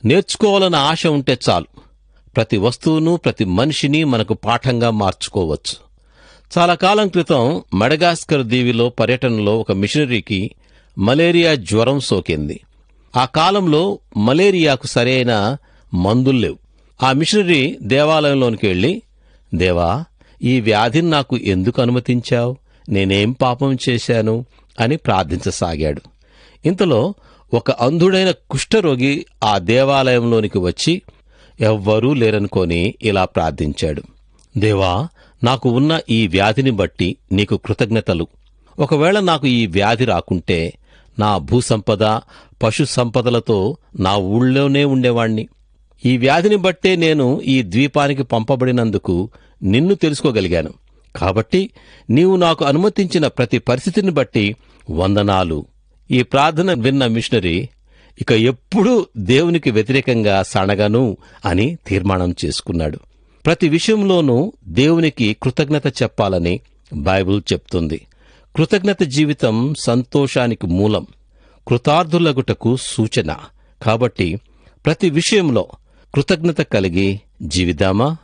నేర్చుకోవాలన్న ఆశ ఉంటే చాలు, ప్రతి వస్తువును, ప్రతి మనిషిని మనకు పాఠంగా మార్చుకోవచ్చు. చాలా కాలం క్రితం మడగాస్కర్ దీవిలో పర్యటనలో ఒక మిషనరీకి మలేరియా జ్వరం సోకింది. ఆ కాలంలో మలేరియాకు సరైన మందుల్లేవు. ఆ మిషనరీ దేవాలయంలోనికి వెళ్లి, దేవా, ఈ వ్యాధిని నాకు ఎందుకు అనుమతించావు? నేనేం పాపం చేశాను అని ప్రార్థించసాగాడు. ఇంతలో ఒక అంధుడైన కుష్ఠరోగి ఆ దేవాలయంలోనికి వచ్చి ఎవ్వరూ లేరనుకొని ఇలా ప్రార్థించాడు. దేవా, నాకు ఉన్న ఈ వ్యాధిని బట్టి నీకు కృతజ్ఞతలు. ఒకవేళ నాకు ఈ వ్యాధి రాకుంటే నా భూసంపద, పశు సంపదలతో నా ఊళ్ళోనే ఉండేవాణ్ణి. ఈ వ్యాధిని బట్టే నేను ఈ ద్వీపానికి పంపబడినందుకు నిన్ను తెలుసుకోగలిగాను. కాబట్టి నీవు నాకు అనుమతించిన ప్రతి పరిస్థితిని బట్టి వందనాలు. ఈ ప్రార్థన విన్న మిషనరీ ఇక ఎప్పుడూ దేవునికి వ్యతిరేకంగా సణగను అని తీర్మానం చేసుకున్నాడు. ప్రతి విషయంలోనూ దేవునికి కృతజ్ఞత చెప్పాలని బైబిల్ చెప్తుంది. కృతజ్ఞత జీవితం సంతోషానికి మూలం, కృతార్థులగుటకు సూచన. కాబట్టి ప్రతి విషయంలో కృతజ్ఞత కలిగి జీవిద్దామా?